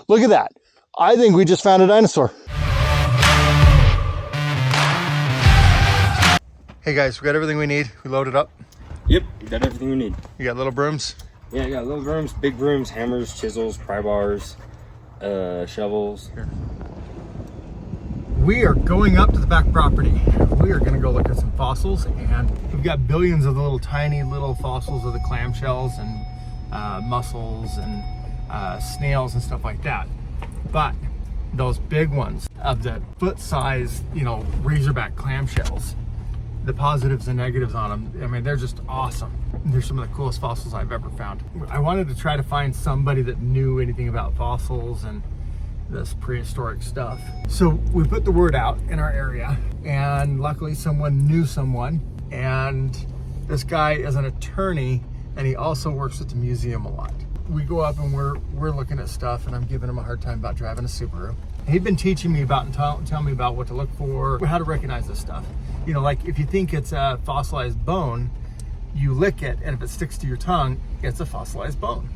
Look at that. I think we just found a dinosaur. Hey guys, we got everything we need. We loaded up. Yep, we got everything we need. You got little brooms? Yeah, I got little brooms, big brooms, hammers, chisels, pry bars, shovels. Here. We are going up to the back property. We are gonna go look at some fossils, and we've got billions of the little tiny little fossils of the clamshells and mussels and snails and stuff like that. But those big ones of the foot size, you know, razorback clamshells, the positives and negatives on them, I mean, they're just awesome. They're some of the coolest fossils I've ever found. I wanted to try to find somebody that knew anything about fossils and this prehistoric stuff. So we put the word out in our area, and luckily someone knew someone, and this guy is an attorney, and he also works at the museum a lot. We go up and we're looking at stuff, and I'm giving him a hard time about driving a Subaru. He'd been teaching me about and telling me about what to look for, how to recognize this stuff. You know, like if you think it's a fossilized bone, you lick it, and if it sticks to your tongue, it's a fossilized bone.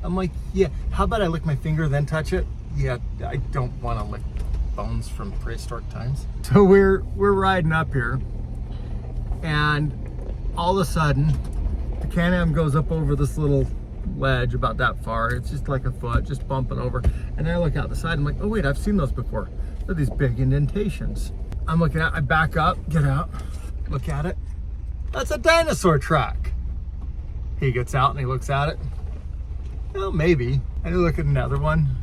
I'm like, yeah, how about I lick my finger then touch it? Yeah, I don't want to lick bones from prehistoric times. So we're riding up here, and all of a sudden, the Can-Am goes up over this little ledge about that far. It's just like a foot, just bumping over. And then I look out the side, I'm like, oh wait, I've seen those before. They're these big indentations. I'm looking at, I back up, get out, look at it. That's a dinosaur track. He gets out and he looks at it. Well, maybe. And I look at another one.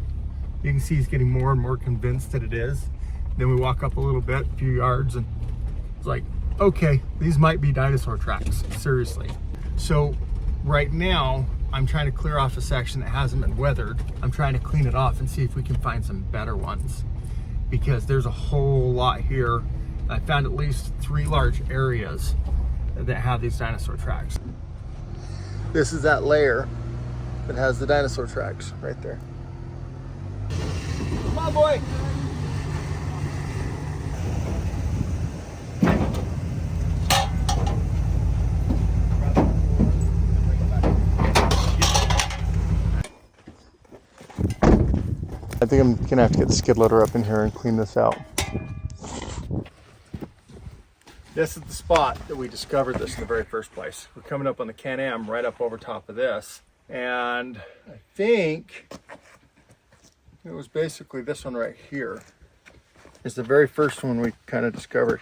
You can see he's getting more and more convinced that it is. Then we walk up a little bit, a few yards, and it's like, okay, these might be dinosaur tracks, seriously. So right now, I'm trying to clear off a section that hasn't been weathered. I'm trying to clean it off and see if we can find some better ones, because there's a whole lot here. I found at least 3 large areas that have these dinosaur tracks. This is that layer that has the dinosaur tracks right there. Come on, boy. I think I'm gonna have to get the skid loader up in here and clean this out. This is the spot that we discovered this in the very first place. We're coming up on the Can-Am right up over top of this. And I think it was basically this one right here. It's the very first one we kind of discovered.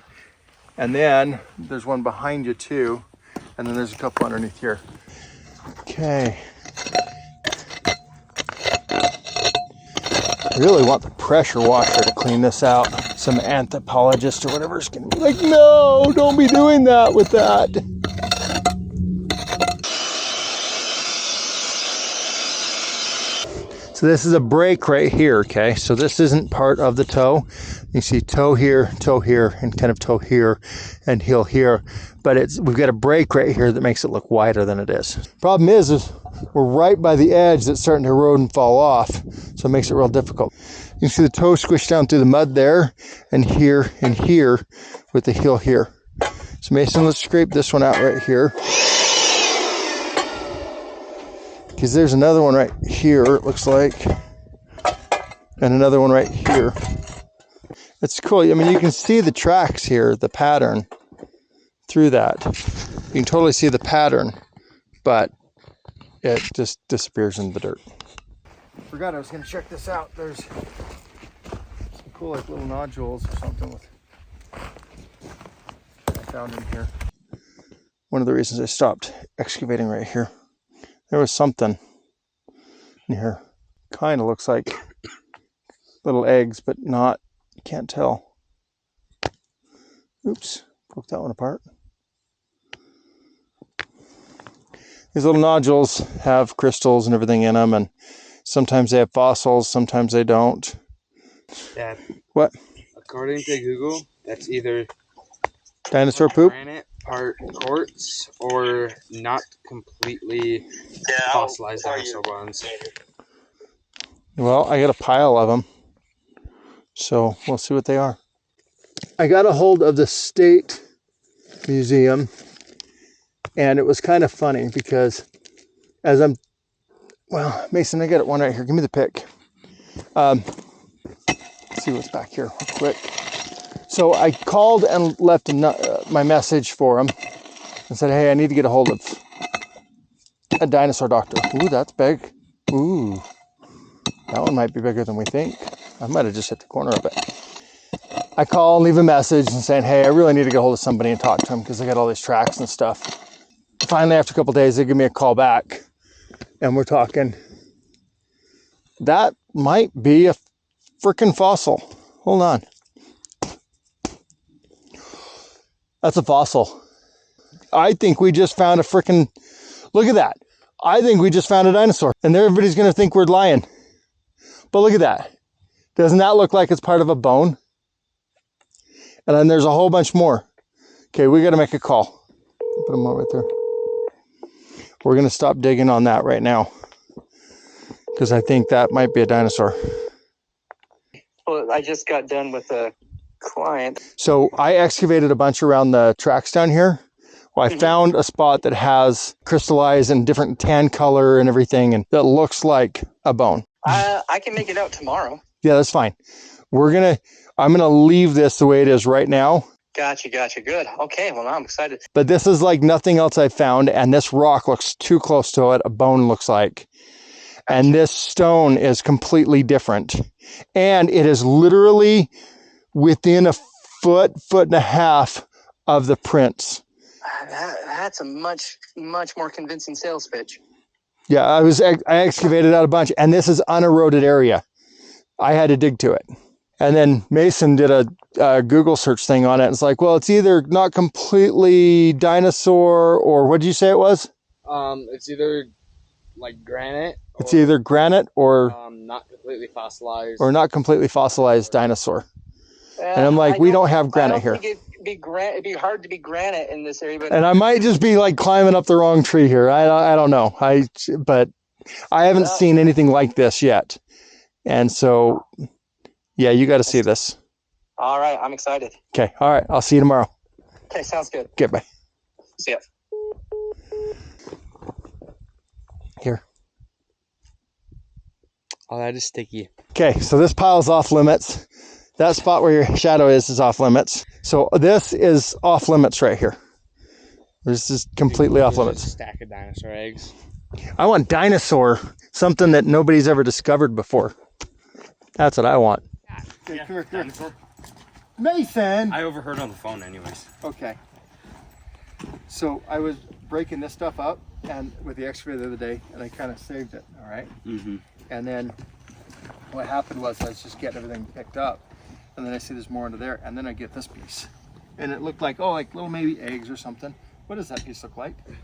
And then there's one behind you too. And then there's a couple underneath here. Okay. I really want the pressure washer to clean this out. Some anthropologist or whatever is gonna be like, no, don't be doing that with that. So this is a break right here, okay? So this isn't part of the toe. You see toe here, and kind of toe here, and heel here. But we've got a break right here that makes it look wider than it is. Problem is we're right by the edge that's starting to erode and fall off. So it makes it real difficult. You can see the toe squished down through the mud there, and here, with the heel here. So Mason, let's scrape this one out right here. Because there's another one right here, it looks like. And another one right here. It's cool. I mean, you can see the tracks here, the pattern through that. You can totally see the pattern, but it just disappears in the dirt. Forgot I was going to check this out. There's some cool like little nodules or something with I found in here. One of the reasons I stopped excavating right here. There was something in here. Kind of looks like little eggs, but not. You can't tell. Oops, broke that one apart. These little nodules have crystals and everything in them, and sometimes they have fossils, sometimes they don't. Dad. What? According to Google, that's either Dinosaur poop? granite, part quartz, or not completely fossilized dinosaur bones. Well, I got a pile of them, so we'll see what they are. I got a hold of the State Museum, and it was kind of funny because as well, Mason, I got one right here. Give me the pick. Let's see what's back here real quick. So I called and left my message for him and said, hey, I need to get a hold of a dinosaur doctor. Ooh, that's big. Ooh, that one might be bigger than we think. I might have just hit the corner of it. I call and leave a message and saying, hey, I really need to get a hold of somebody and talk to him because I got all these tracks and stuff. Finally, after a couple of days, they give me a call back and we're talking. That might be a freaking fossil. Hold on. That's a fossil. I think we just found a freaking, look at that. I think we just found a dinosaur and everybody's going to think we're lying. But look at that. Doesn't that look like it's part of a bone? And then there's a whole bunch more. Okay, we got to make a call. Put them all right there. We're going to stop digging on that right now because I think that might be a dinosaur. Well, I just got done with a client. So I excavated a bunch around the tracks down here. Well, I found a spot that has crystallized and different tan color and everything, and that looks like a bone. I can make it out tomorrow. Yeah, that's fine. I'm gonna leave this the way it is right now. Gotcha. Good. Okay, well, now I'm excited. But this is like nothing else I've found, and this rock looks too close to it. A bone looks like. And this stone is completely different. And it is literally within a foot and a half of the prints. That's a much more convincing sales pitch. Yeah, I excavated out a bunch, and this is uneroded area. I had to dig to it. And then Mason did a Google search thing on it. It's like, well, it's either not completely dinosaur, or what did you say it was? It's either like granite. It's either granite or not completely fossilized. or not completely fossilized dinosaur. And I'm like, we don't have granite here. It'd be hard to be granite in this area. But And I might just be like climbing up the wrong tree here. I don't know. But I haven't seen anything like this yet. And so, yeah, you got to see this. All right, I'm excited. Okay. All right. I'll see you tomorrow. Okay, sounds good. Okay, bye. See ya. Here. Oh, that is sticky. Okay, so this pile's off limits. That spot where your shadow is off limits. So this is off limits right here. This is completely off limits. A stack of dinosaur eggs. I want dinosaur, something that nobody's ever discovered before. That's what I want. Yeah, dinosaur. Mason! I overheard on the phone anyways. Okay. So I was breaking this stuff up and with the excavator the other day, and I kind of saved it, all right? Mm-hmm. And then what happened was I was just getting everything picked up, and then I see there's more under there, and then I get this piece. And it looked like, oh, like little maybe eggs or something. What does that piece look like? What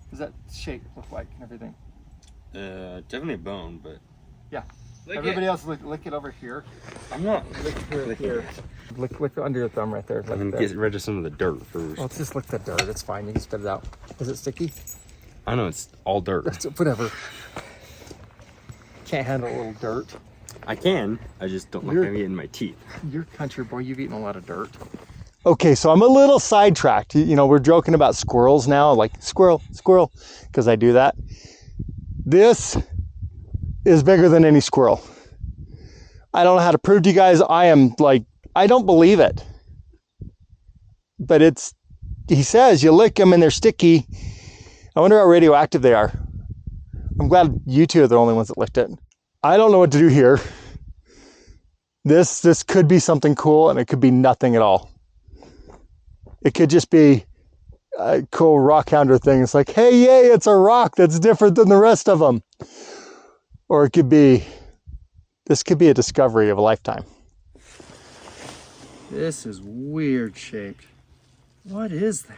does that shape look like and everything? Definitely a bone, but Yeah. Everybody else lick it over here. I'm not Lick here. Lick under your thumb right there. I'm gonna get rid of some of the dirt first. Well, let's just lick the dirt. It's fine. You can spit it out. Is it sticky? I know it's all dirt. Whatever. Can't handle a little dirt. I can. I just don't like having it in my teeth. You're country boy. You've eaten a lot of dirt. Okay, so I'm a little sidetracked. You know, we're joking about squirrels now, like squirrel, because I do that. This is bigger than any squirrel. I don't know how to prove to you guys. I don't believe it. But he says you lick them and they're sticky. I wonder how radioactive they are. I'm glad you two are the only ones that licked it. I don't know what to do here. This could be something cool, and it could be nothing at all. It could just be a cool rock houndour thing. It's like, hey, yay, it's a rock that's different than the rest of them. Or this could be a discovery of a lifetime. This is weird shaped. What is that?